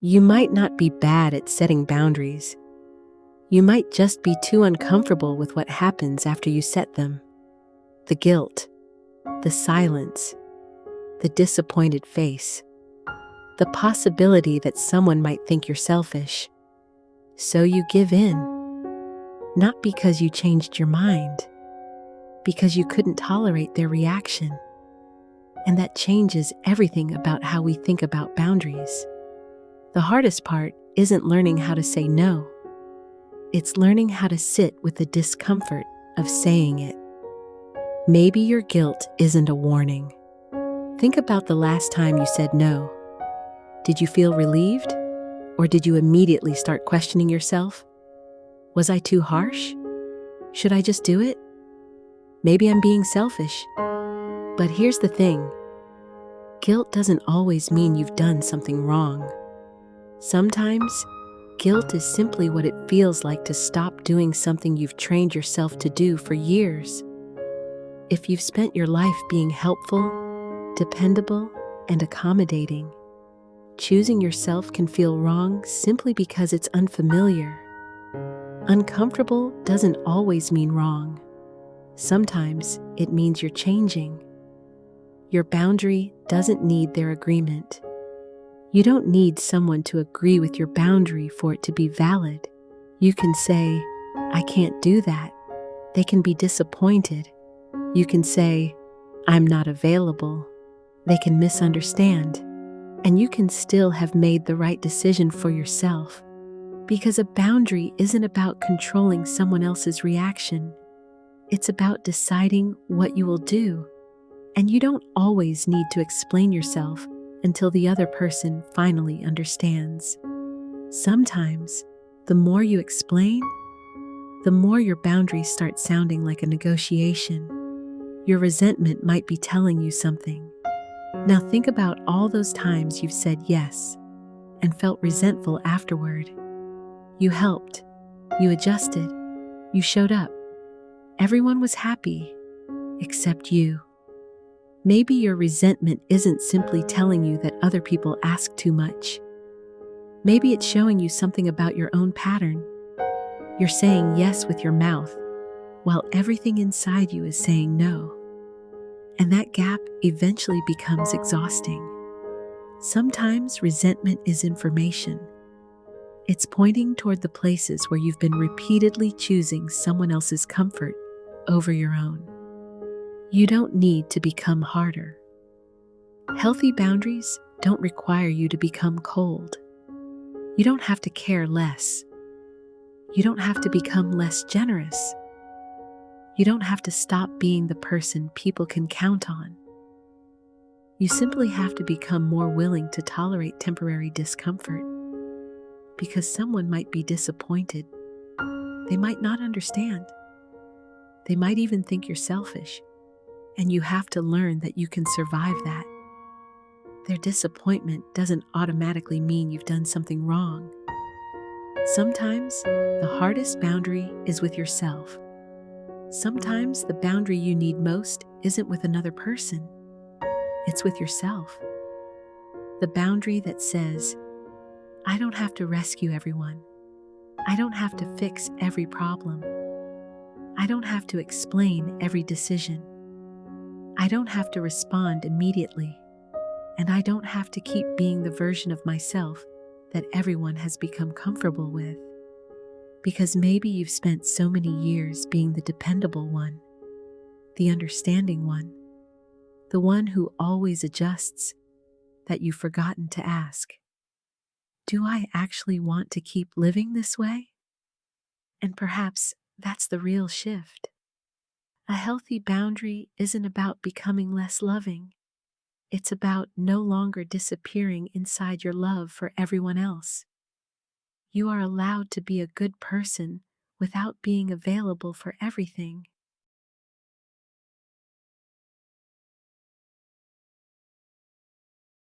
You might not be bad at setting boundaries. You might just be too uncomfortable with what happens after you set them. The guilt, the silence, the disappointed face, the possibility that someone might think you're selfish. So you give in, not because you changed your mind, because you couldn't tolerate their reaction. And that changes everything about how we think about boundaries. The hardest part isn't learning how to say no. It's learning how to sit with the discomfort of saying it. Maybe your guilt isn't a warning. Think about the last time you said no. Did you feel relieved? Or did you immediately start questioning yourself? Was I too harsh? Should I just do it? Maybe I'm being selfish. But here's the thing. Guilt doesn't always mean you've done something wrong. Sometimes, guilt is simply what it feels like to stop doing something you've trained yourself to do for years. If you've spent your life being helpful, dependable, and accommodating, choosing yourself can feel wrong simply because it's unfamiliar. Uncomfortable doesn't always mean wrong. Sometimes it means you're changing. Your boundary doesn't need their agreement. You don't need someone to agree with your boundary for it to be valid. You can say, I can't do that. They can be disappointed. You can say, I'm not available. They can misunderstand. And you can still have made the right decision for yourself. Because a boundary isn't about controlling someone else's reaction. It's about deciding what you will do. And you don't always need to explain yourself until the other person finally understands. Sometimes, the more you explain, the more your boundaries start sounding like a negotiation. Your resentment might be telling you something. Now think about all those times you've said yes and felt resentful afterward. You helped, you adjusted, you showed up. Everyone was happy, except you. Maybe your resentment isn't simply telling you that other people ask too much. Maybe it's showing you something about your own pattern. You're saying yes with your mouth, while everything inside you is saying no. And that gap eventually becomes exhausting. Sometimes resentment is information. It's pointing toward the places where you've been repeatedly choosing someone else's comfort over your own. You don't need to become harder. Healthy boundaries don't require you to become cold. You don't have to care less. You don't have to become less generous. You don't have to stop being the person people can count on. You simply have to become more willing to tolerate temporary discomfort. Because someone might be disappointed. They might not understand. They might even think you're selfish. And you have to learn that you can survive that. Their disappointment doesn't automatically mean you've done something wrong. Sometimes, the hardest boundary is with yourself. Sometimes the boundary you need most isn't with another person. It's with yourself. The boundary that says, I don't have to rescue everyone. I don't have to fix every problem. I don't have to explain every decision. I don't have to respond immediately. And I don't have to keep being the version of myself that everyone has become comfortable with. Because maybe you've spent so many years being the dependable one, the understanding one, the one who always adjusts, that you've forgotten to ask, do I actually want to keep living this way? And perhaps that's the real shift. A healthy boundary isn't about becoming less loving. It's about no longer disappearing inside your love for everyone else. You are allowed to be a good person without being available for everything.